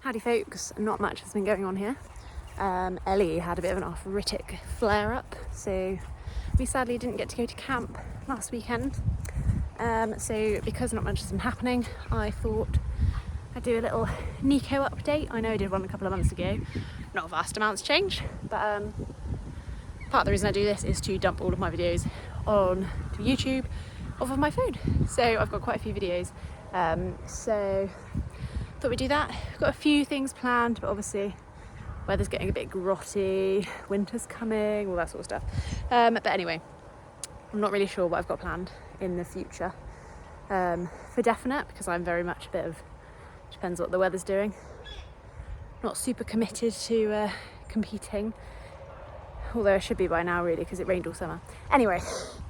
Howdy folks, not much has been going on here. Ellie had a bit of an arthritic flare-up, so we sadly didn't get to go to camp last weekend. So because not much has been happening, I thought I'd do a little Nico update. I know I did one a couple of months ago, not a vast amounts changed, but part of the reason I do this is to dump all of my videos on to YouTube off of my phone. So I've got quite a few videos, so thought we'd do that. Got a few things planned, but obviously weather's getting a bit grotty, winter's coming, all that sort of stuff. But anyway, I'm not really sure what I've got planned in the future for definite, because I'm very much a bit of, depends what the weather's doing. Not super committed to competing, although I should be by now really, because it rained all summer. Anyway,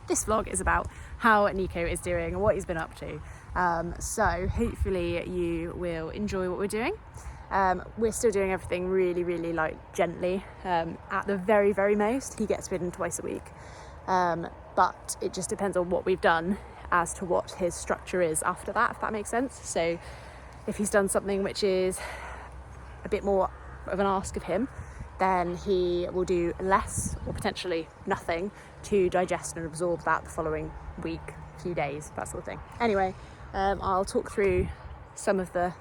this vlog is about how Nico is doing and what he's been up to. So hopefully you will enjoy what we're doing. We're still doing everything really, really like gently. At the very, very most, he gets ridden twice a week. But it just depends on what we've done as to what his structure is after that, if that makes sense. So if he's done something which is a bit more of an ask of him, then he will do less or potentially nothing to digest and absorb that the following week, few days, that sort of thing. Anyway, I'll talk through some of the,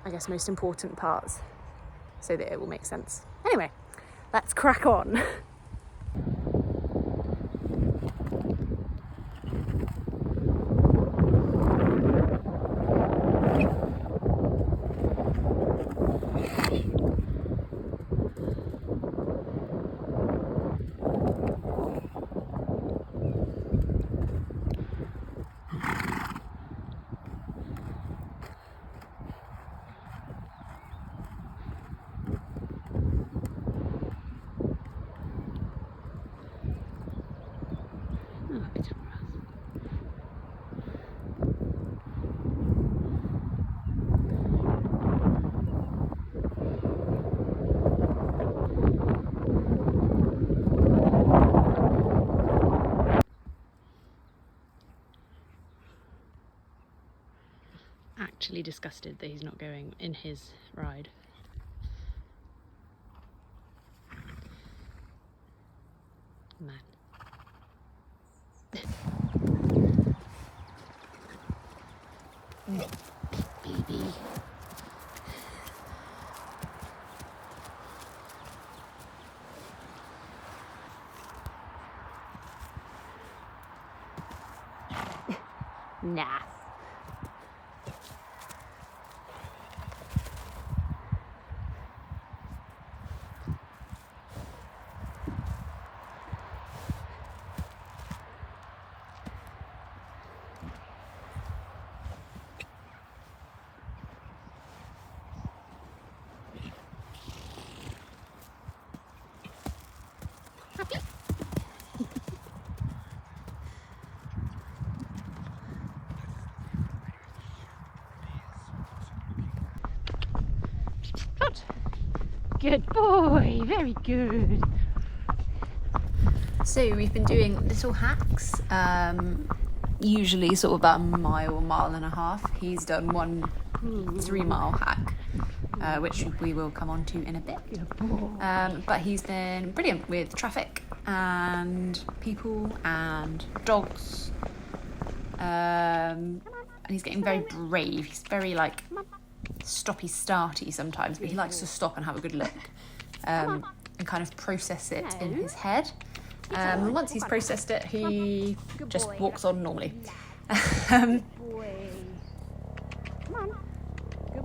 I guess, most important parts so that it will make sense. Anyway, let's crack on. Actually disgusted that he's not going in his ride. Man. Baby. Nah. Good boy, very good. So we've been doing little hacks, usually sort of about a mile and a half. He's done one 3-mile hack, which we will come on to in a bit. But he's been brilliant with traffic and people and dogs. And he's getting very brave. He's very like stoppy starty sometimes, but he likes to stop and have a good look and kind of process it in his head. Once he's processed it, he just walks on normally. Good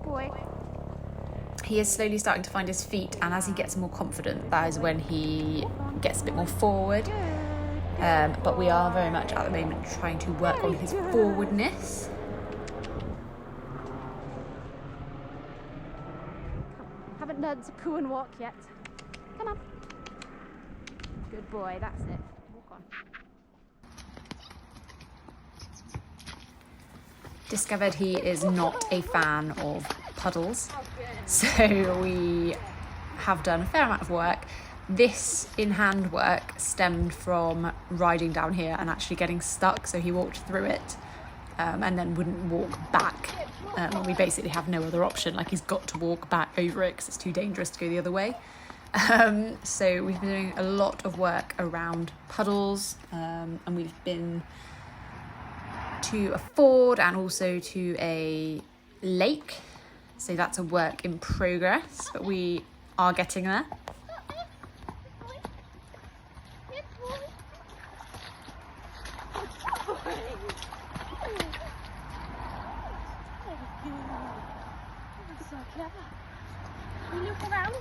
boy. He is slowly starting to find his feet, and as he gets more confident, that is when he gets a bit more forward. But we are very much at the moment trying to work on his forwardness. Haven't learned to poo and walk yet. Come on. Good boy, that's it. Walk on. Discovered he is not a fan of puddles, so we have done a fair amount of work. This in-hand work stemmed from riding down here and actually getting stuck, so he walked through it. and then wouldn't walk back. We basically have no other option. Like, he's got to walk back over it because it's too dangerous to go the other way. So we've been doing a lot of work around puddles, and we've been to a ford and also to a lake. So that's a work in progress, but we are getting there. So clever. You look around.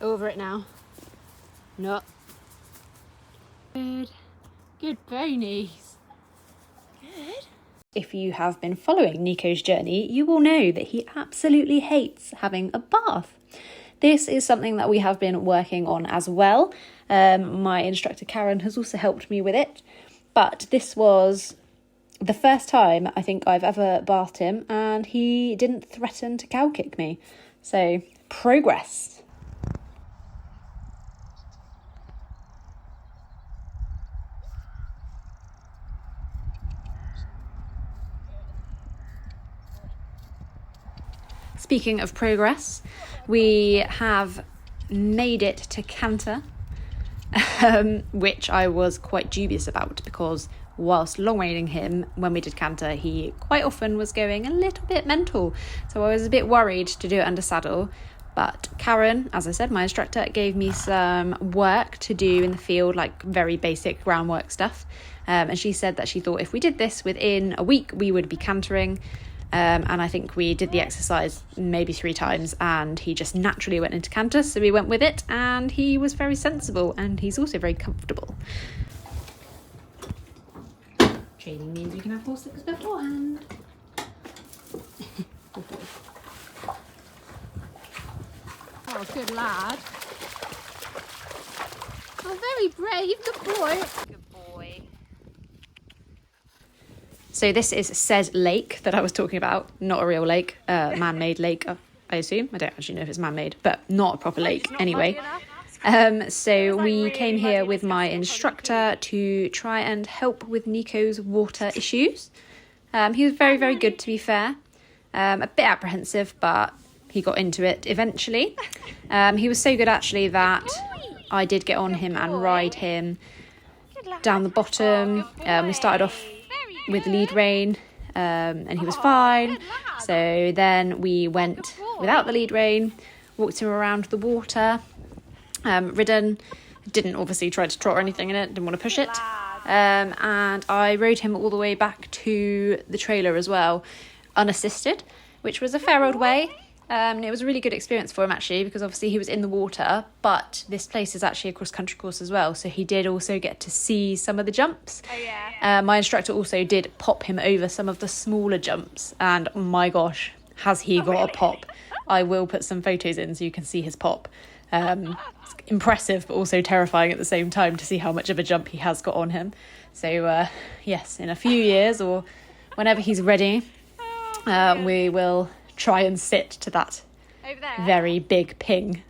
Over it now. No. Good. Good ponies. Good. If you have been following Nico's journey, you will know that he absolutely hates having a bath. This is something that we have been working on as well. My instructor Karen has also helped me with it, but this was the first time I think I've ever bathed him, and he didn't threaten to cow kick me. So, progress. Speaking of progress, we have made it to canter, which I was quite dubious about because whilst long reining him, when we did canter, he quite often was going a little bit mental. So I was a bit worried to do it under saddle. But Karen, as I said, my instructor, gave me some work to do in the field, like very basic groundwork stuff. And she said that she thought if we did this within a week, we would be cantering. And I think we did the exercise maybe 3 times and he just naturally went into canter. So we went with it and he was very sensible and he's also very comfortable. Training means we can have horse slippers beforehand. Oh, good lad. Oh, very brave. Good boy. Good boy. So this is said lake that I was talking about, not a real lake, man-made lake, I assume. I don't actually know if it's man-made, but not a proper lake anyway. So we came here with my instructor to try and help with Nico's water issues. He was very, very good, to be fair. A bit apprehensive, but he got into it eventually. He was so good, actually, that I did get on him and ride him down the bottom. We started off with lead rein, and he was fine. So then we went without the lead rein, walked him around the water, ridden, didn't obviously try to trot or anything in it, didn't want to push it, and I rode him all the way back to the trailer as well, unassisted, which was a fair old way. It was a really good experience for him, actually, because obviously he was in the water, but this place is actually a cross-country course as well, so he did also get to see some of the jumps. Oh, yeah. My instructor also did pop him over some of the smaller jumps, and my gosh, has he got a pop. I will put some photos in so you can see his pop. It's impressive, but also terrifying at the same time to see how much of a jump he has got on him. So, yes, in a few years, or whenever he's ready, we will try and sit to that very big ping.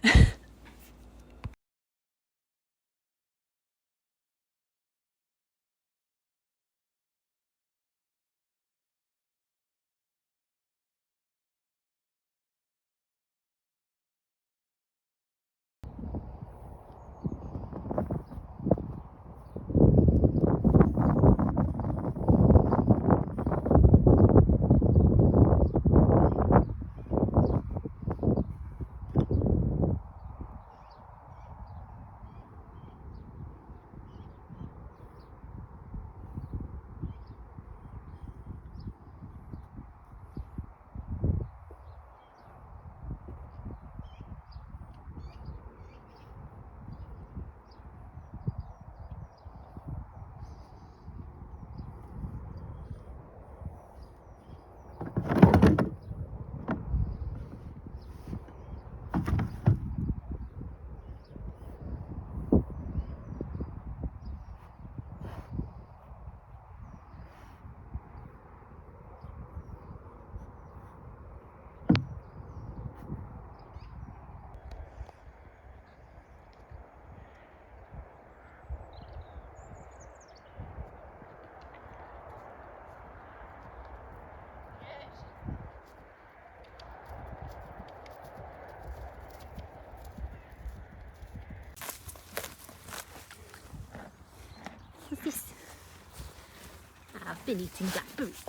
been eating blackberries.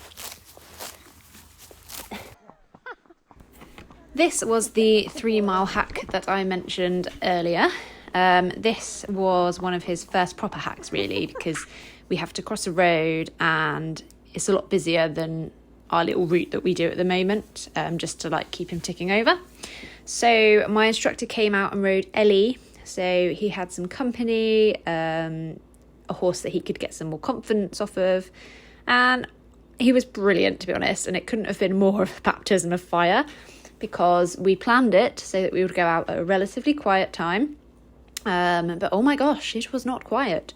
This was the 3-mile hack that I mentioned earlier. This was one of his first proper hacks, really, because we have to cross a road and it's a lot busier than our little route that we do at the moment, just to like keep him ticking over. So my instructor came out and rode Ellie. So he had some company, a horse that he could get some more confidence off of, and he was brilliant, to be honest. And it couldn't have been more of a baptism of fire, because we planned it so that we would go out at a relatively quiet time. But oh my gosh, it was not quiet.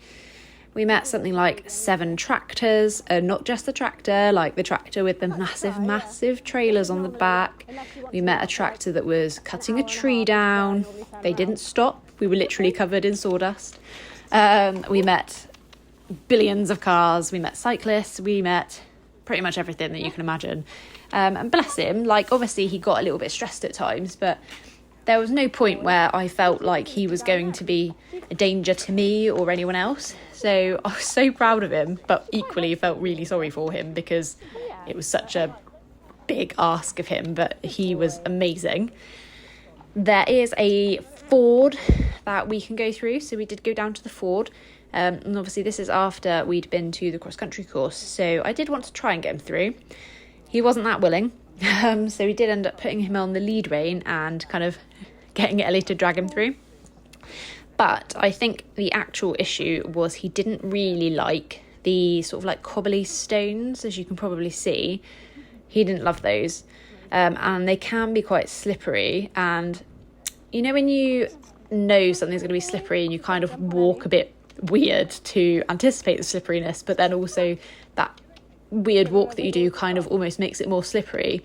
We met something like 7 tractors, not just the tractor, like the tractor with the massive trailers on the back. We met a tractor that was cutting a tree down. They didn't stop. We were literally covered in sawdust. We met billions of cars. We met cyclists. We met pretty much everything that you can imagine. And bless him, like obviously he got a little bit stressed at times, but there was no point where I felt like he was going to be a danger to me or anyone else. So I was so proud of him, but equally felt really sorry for him because it was such a big ask of him, but he was amazing. There is a ford that we can go through, so we did go down to the ford. And obviously this is after we'd been to the cross-country course, so I did want to try and get him through. He wasn't that willing, so we did end up putting him on the lead rein and kind of getting Ellie to drag him through. But I think the actual issue was he didn't really like the sort of like cobbly stones, as you can probably see. He didn't love those, and they can be quite slippery. And you know when you know something's going to be slippery and you kind of walk a bit weird to anticipate the slipperiness, but then also that weird walk that you do kind of almost makes it more slippery,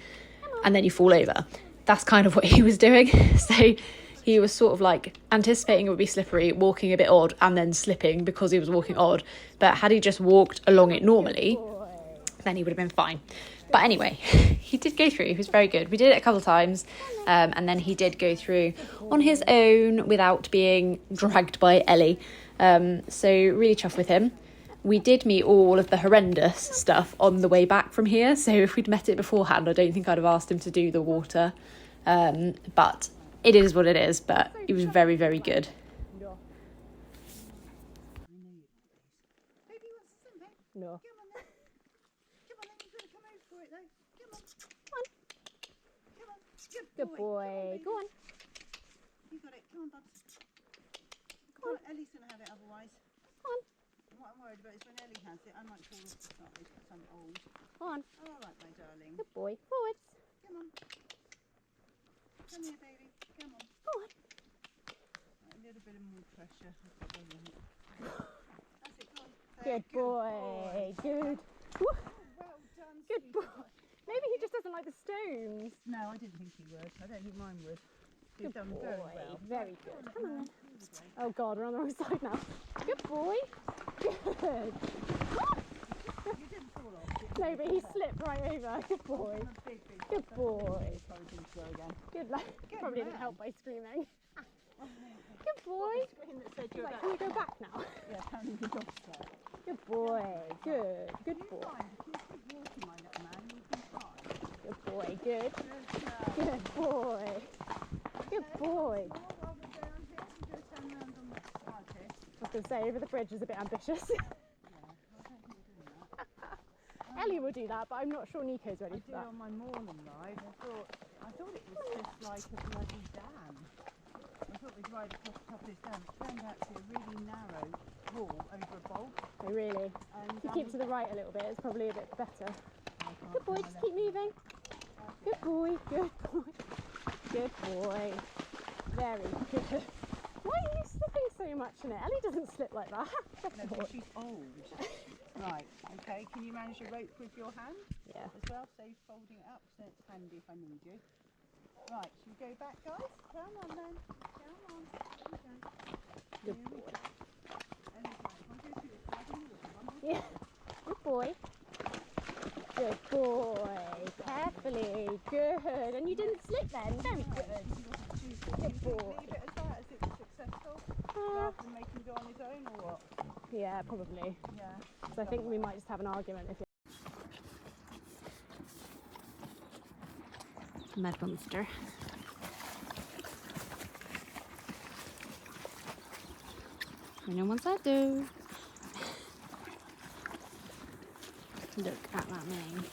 and then you fall over. That's kind of what he was doing. So he was sort of like anticipating it would be slippery, walking a bit odd, and then slipping because he was walking odd. But had he just walked along it normally, then he would have been fine. But anyway, he did go through. He was very good. We did it a couple of times, and then he did go through on his own without being dragged by Ellie. So really chuffed with him. We did meet all of the horrendous stuff on the way back from here. So if we'd met it beforehand, I don't think I'd have asked him to do the water. But it is what it is. But it was very, very good. No. Good boy. Go on. You got it. Come on, bud. Come on. Ellie's going to have it otherwise. Come on. What I'm worried about is when Ellie has it, I might fall off the side because I'm old. Go on. All right, my darling. Good boy. Forwards. Come on. Come here, baby. Come on. Go on. A little bit of more pressure. That's it. Come on. Good boy. Good. Well done. Good boy. Maybe he just doesn't like the stones. No, I didn't think he would. I don't think mine would. You've done boy. very well. Very good. Come on then. Oh God, we're on the wrong side now. Good boy. Good. You didn't fall off. No, but he slipped right over. Good boy. Good boy. Good luck. Probably didn't help by screaming. Good boy. He's like, can we go back now? Yeah, can you go back? Good boy. Good. Good boy. If you keep walking, my little man, you'll be fine. Good boy. Good. Good boy. Good boy. I was going to say, over the bridge is a bit ambitious. Ellie will do that, but I'm not sure Nico's ready for that. On my morning ride, I thought it was just like a bloody dam. I thought we'd ride across the top of this dam. It turned out to be a really narrow wall over a bog. Oh really? And If you keep to the right a little bit, it's probably a bit better. Good boy, just keep moving. Good boy, good boy. Good boy. Very good. Why are you slipping so much in it? Ellie doesn't slip like that. No, but she's old. Right, okay. Can you manage a rope with your hand? Yeah. As well, so folding it up so it's handy if I need you. Right, should we go back, guys? Come on then. Come on. Here we go. Good boy. And it's like, one, two, three, five, and one more. Yeah. Good boy. Good boy. Carefully. Good. And you didn't slip then. Very good. Good boy. Leave it as that, as it was successful, rather than make him go on his own, or what? Yeah, probably. Yeah. So I think we might just have an argument if Mud monster. No one's that though. Look at that mane.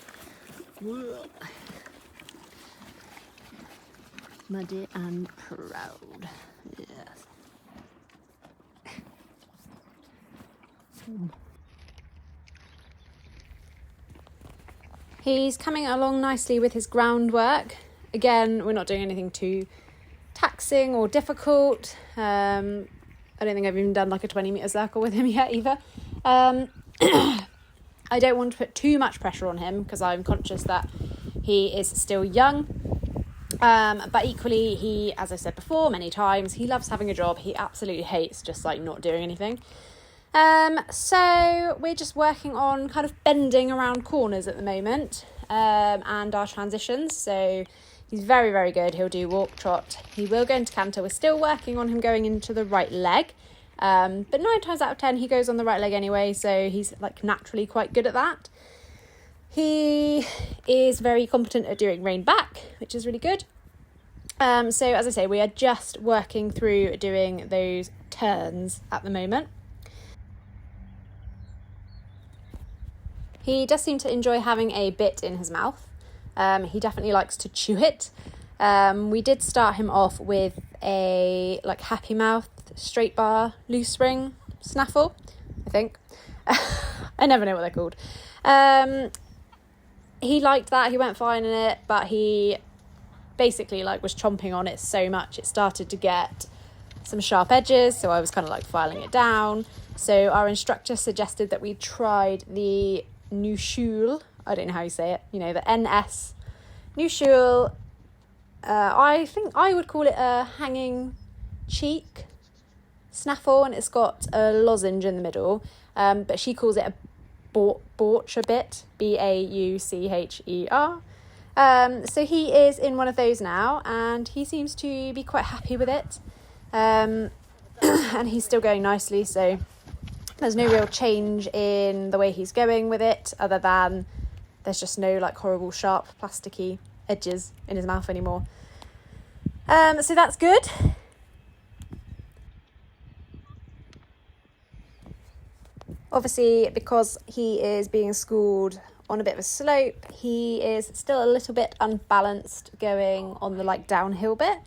Muddy and proud. Yes. He's coming along nicely with his groundwork. Again, we're not doing anything too taxing or difficult. I don't think I've even done like a 20-metre circle with him yet either. I don't want to put too much pressure on him because I'm conscious that he is still young. But equally, he, as I said before many times, he loves having a job. He absolutely hates just like not doing anything. So we're just working on kind of bending around corners at the moment, and our transitions. So he's very, very good. He'll do walk, trot. He will go into canter. We're still working on him going into the right leg. But 9 times out of 10, he goes on the right leg anyway. So he's like naturally quite good at that. He is very competent at doing rein back, which is really good. So as I say, we are just working through doing those turns at the moment. He does seem to enjoy having a bit in his mouth. He definitely likes to chew it. We did start him off with a like happy mouth straight bar loose spring snaffle, I think. I never know what they're called. He liked that. He went fine in it, but he basically like was chomping on it so much it started to get some sharp edges. So I was kind of like filing it down. So our instructor suggested that we tried the Nushul, I don't know how you say it, you know, the NS Nushul. I think I would call it a hanging cheek snaffle, and it's got a lozenge in the middle, but she calls it a Baucher bit, Baucher. So he is in one of those now, and he seems to be quite happy with it, and he's still going nicely, so there's no real change in the way he's going with it, other than there's just no like horrible sharp plasticky edges in his mouth anymore. So that's good. Obviously, because he is being schooled on a bit of a slope, he is still a little bit unbalanced going on the like downhill bit,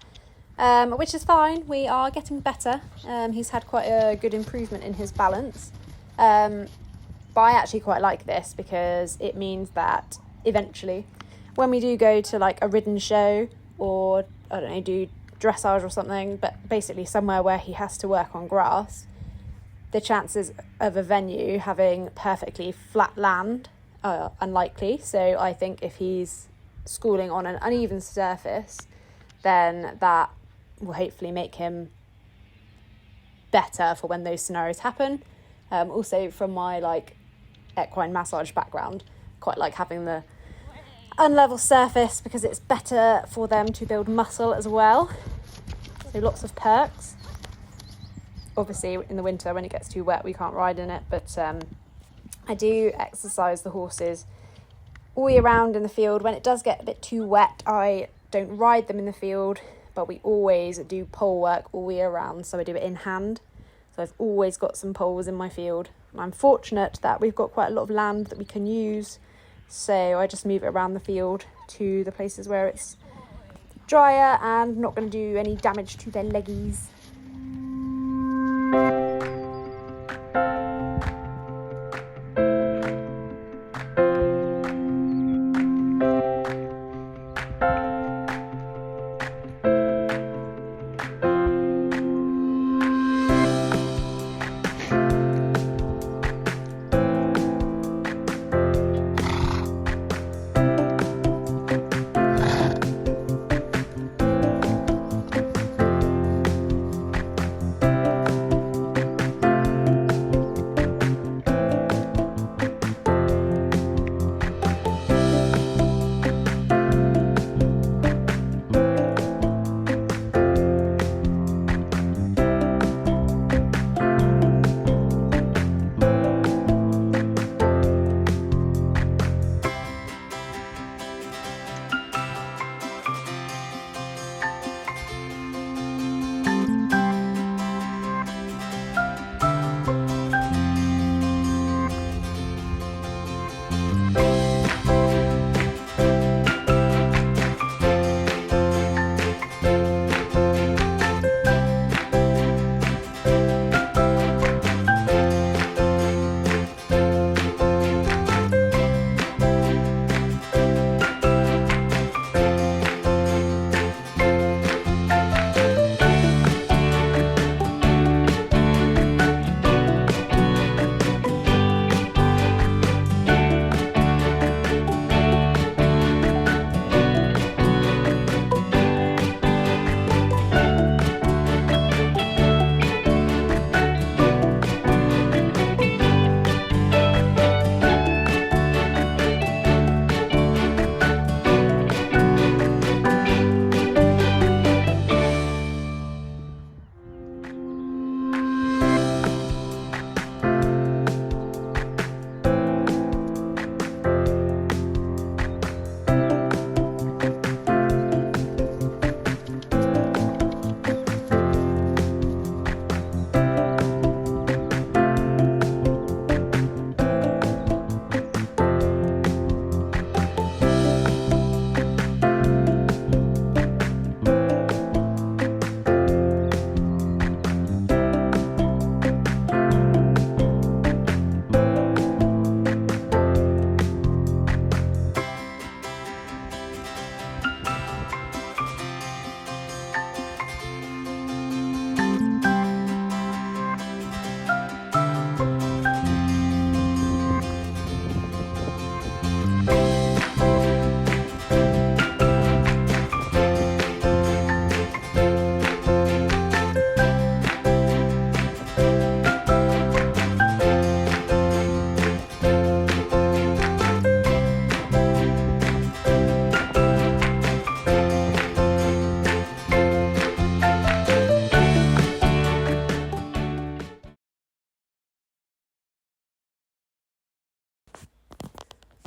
which is fine. We are getting better. He's had quite a good improvement in his balance. But I actually quite like this because it means that eventually when we do go to like a ridden show or, I don't know, do dressage or something, but basically somewhere where he has to work on grass, the chances of a venue having perfectly flat land are unlikely. So I think if he's schooling on an uneven surface, then that will hopefully make him better for when those scenarios happen. Also from my like equine massage background, quite like having the unlevel surface because it's better for them to build muscle as well. So lots of perks. Obviously in the winter when it gets too wet we can't ride in it, but I do exercise the horses all year round in the field. When it does get a bit too wet I don't ride them in the field, but we always do pole work all year round, so I do it in hand. So I've always got some poles in my field, and I'm fortunate that we've got quite a lot of land that we can use, so I just move it around the field to the places where it's drier and not going to do any damage to their leggies.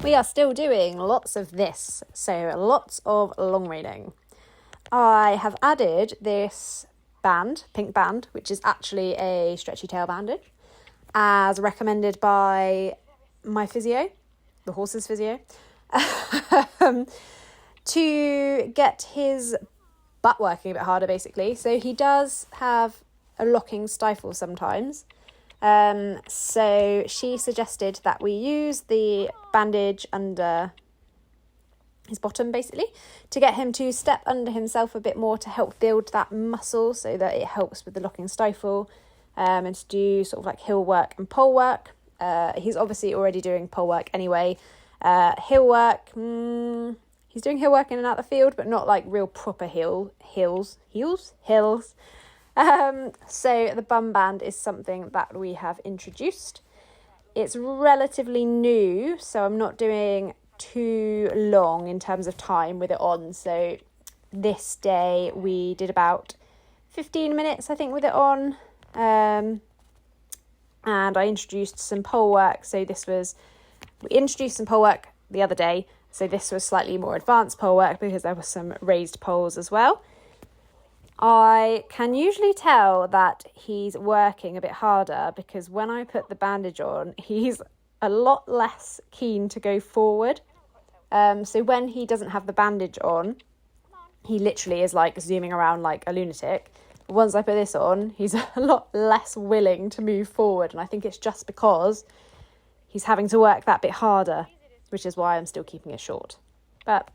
We are still doing lots of this, so lots of long reining. I have added this band, pink band, which is actually a stretchy tail bandage, as recommended by my physio, the horse's physio, to get his butt working a bit harder, basically. So he does have a locking stifle sometimes. So she suggested that we use the bandage under his bottom, basically, to get him to step under himself a bit more to help build that muscle so that it helps with the locking stifle, and to do sort of like hill work and pole work. He's obviously already doing pole work anyway. Hill work, he's doing hill work in and out the field, but not like real proper hills. So the bum band is something that we have introduced. It's relatively new, so I'm not doing too long in terms of time with it on. So this day we did about 15 minutes, I think, with it on. And I introduced some pole work. So we introduced some pole work the other day. So this was slightly more advanced pole work because there were some raised poles as well. I can usually tell that he's working a bit harder because when I put the bandage on, he's a lot less keen to go forward. So when he doesn't have the bandage on, he literally is like zooming around like a lunatic. Once I put this on, he's a lot less willing to move forward. And I think it's just because he's having to work that bit harder, which is why I'm still keeping it short. But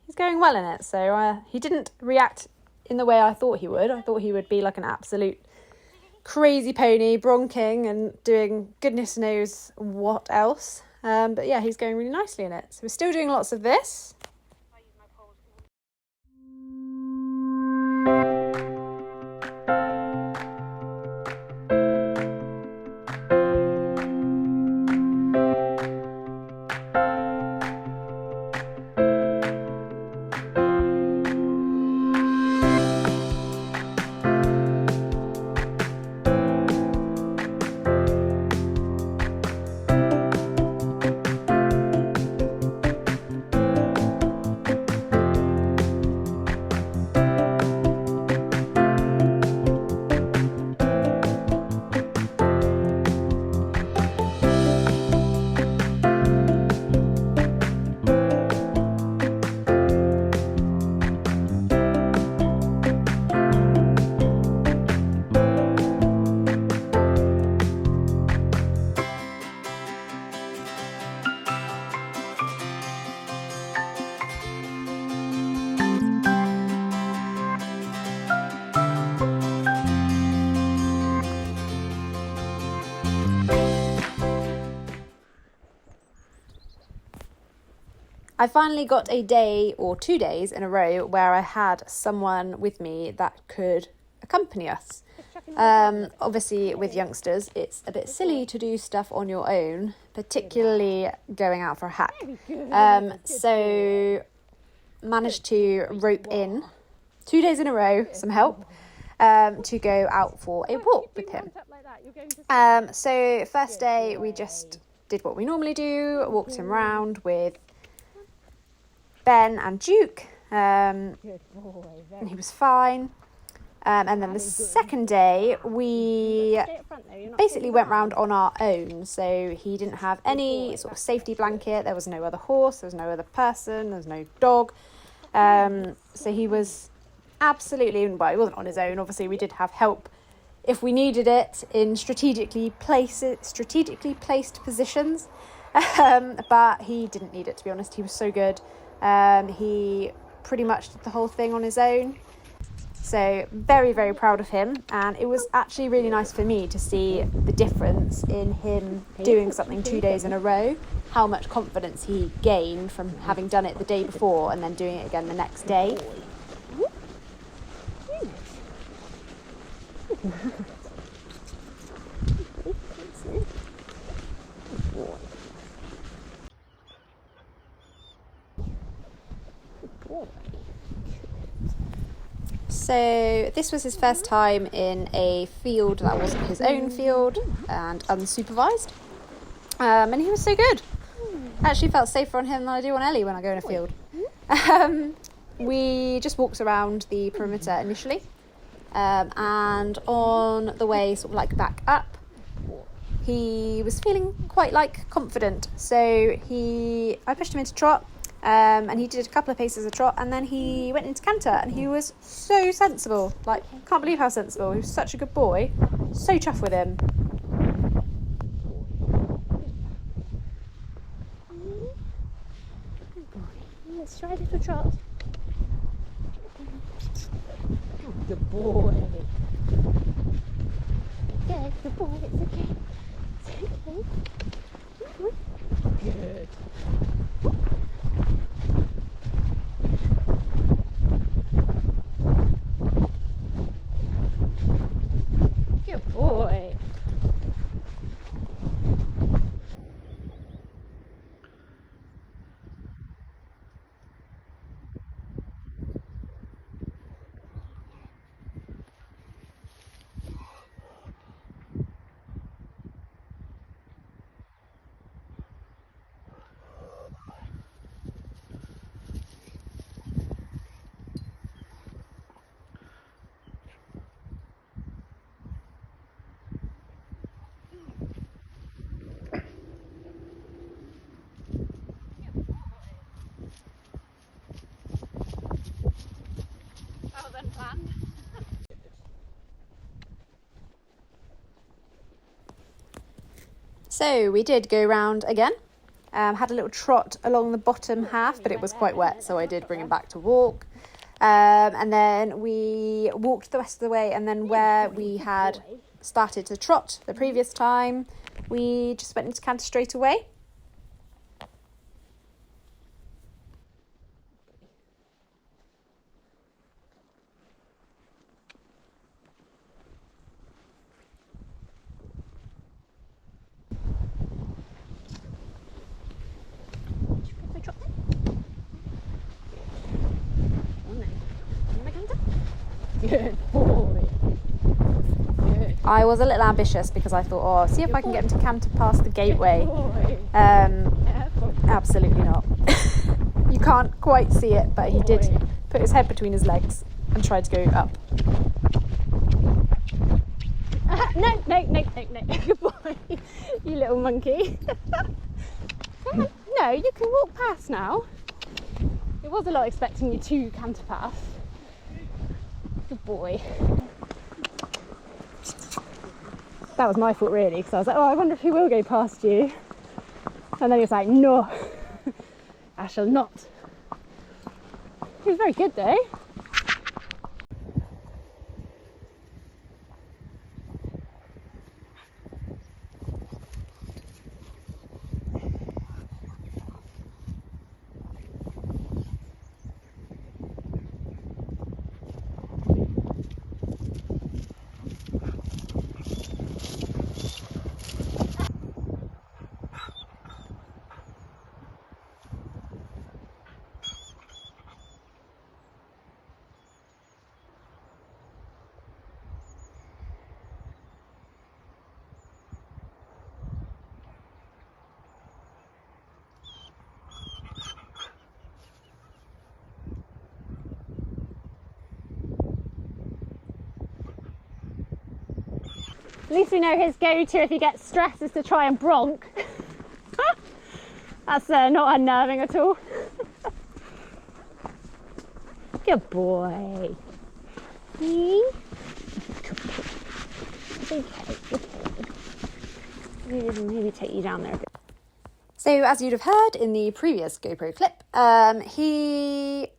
he's going well in it. So he didn't react in the way I thought he would. I thought he would be like an absolute crazy pony, bronking and doing goodness knows what else. But yeah, he's going really nicely in it. So we're still doing lots of this. I finally got a day or 2 days in a row where I had someone with me that could accompany us. Obviously, with youngsters, it's a bit silly to do stuff on your own, particularly going out for a hack. So managed to rope in 2 days in a row, some help, to go out for a walk with him. So first day we just did what we normally do, walked him around with Ben and Duke, and he was fine. And then the second day we basically went round on our own, so he didn't have any sort of safety blanket, there was no other horse, there was no other person, there was no dog, so he was absolutely, well, he wasn't on his own. Obviously we did have help if we needed it in strategically placed positions, but he didn't need it, to be honest. He was so good. He pretty much did the whole thing on his own. So very, very proud of him. And it was actually really nice for me to see the difference in him doing something 2 days in a row, how much confidence he gained from having done it the day before and then doing it again the next day. So this was his first time in a field that wasn't his own field and unsupervised, and he was so good. actually felt safer on him than I do on Ellie when I go in a field. We just walked around the perimeter initially, and on the way sort of like back up, he was feeling quite like confident, so I pushed him into trot, and he did a couple of paces of trot, and then he went into canter, and he was so sensible. Like, can't believe how sensible. He was such a good boy. So chuffed with him. Let's try a little trot. Good boy. Yeah, good boy, it's okay. It's okay. Good boy. Good. Good boy. So we did go round again, had a little trot along the bottom half, but it was quite wet, so I did bring him back to walk. And then we walked the rest of the way, and then where we had started to trot the previous time, we just went into canter straight away. Good boy. Good I was a little ambitious because I thought, see if I can get him to canter past the gateway. boy. Absolutely not. You can't quite see it, but he did put his head between his legs and tried to go up. No. Good boy. You little monkey. Come on. No, you can walk past now. It was a lot expecting you to canter past. Good boy. That was my fault really, because I was like, I wonder if he will go past you. And then he was like, no, I shall not. He was very good though. At least we know his go-to if he gets stressed is to try and bronk. That's not unnerving at all. Good boy. It's okay. Maybe take you down there a bit. So as you'd have heard in the previous GoPro clip, he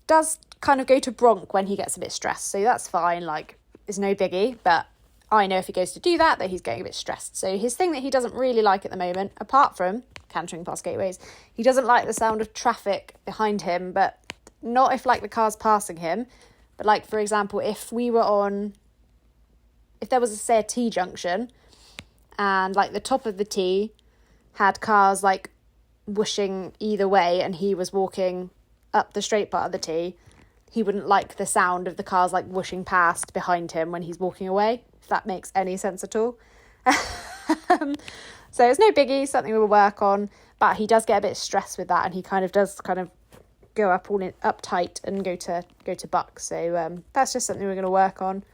does kind of go to bronk when he gets a bit stressed. So that's fine, like, it's no biggie, but I know if he goes to do that he's getting a bit stressed. So his thing that he doesn't really like at the moment, apart from cantering past gateways, he doesn't like the sound of traffic behind him, but not if like the car's passing him, but like, for example, if there was say a T-junction and like the top of the T had cars like whooshing either way and he was walking up the straight part of the T, he wouldn't like the sound of the cars like whooshing past behind him when he's walking away, if that makes any sense at all. So it's no biggie, something we'll work on, but he does get a bit stressed with that, and he does go up up tight and go to buck. So that's just something we're going to work on.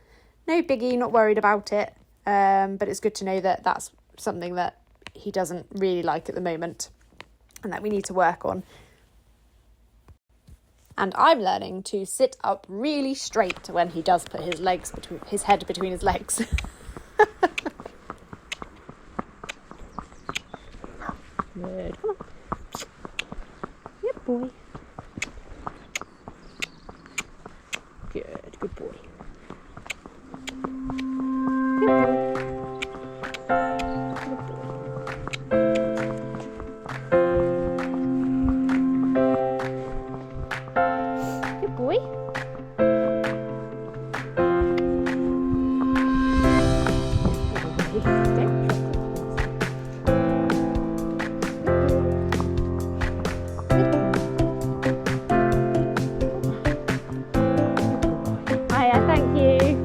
No biggie, not worried about it, but it's good to know that that's something that he doesn't really like at the moment and that we need to work on. And I'm learning to sit up really straight when he does put his head between his legs. Good, come on. Good boy. Good boy. Good boy. Hiya, thank you.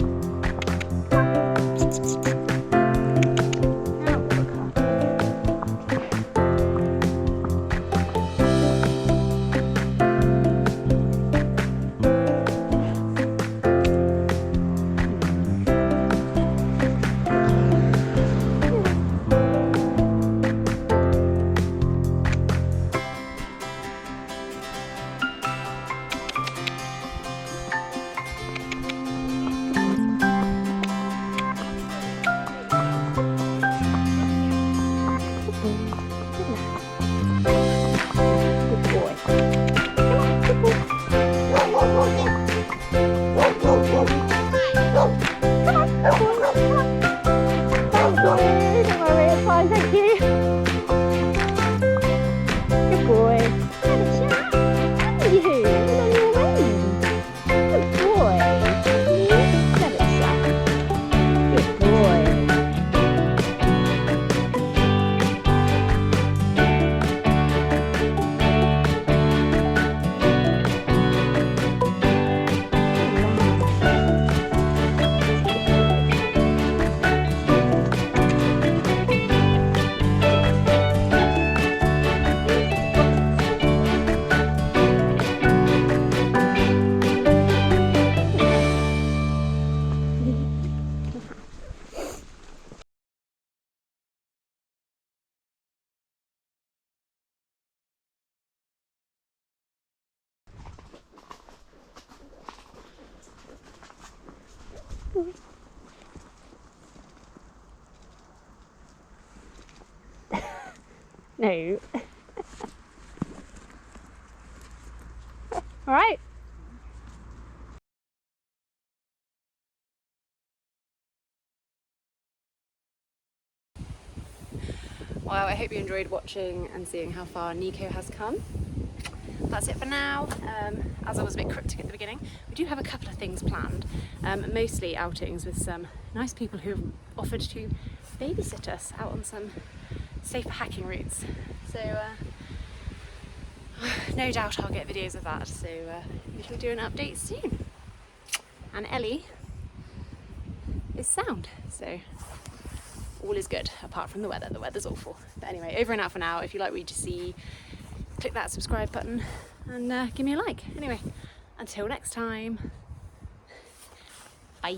No. All right. Well, I hope you enjoyed watching and seeing how far Nico has come. That's it for now. As I was a bit cryptic at the beginning, we do have a couple of things planned, mostly outings with some nice people who have offered to babysit us out on some safer hacking routes. So no doubt I'll get videos of that, so we shall do an update soon. And Ellie is sound, so all is good, apart from the weather. The weather's awful. But anyway, over and out for now. If you like what you just see, click that subscribe button and give me a like. Anyway, until next time, bye.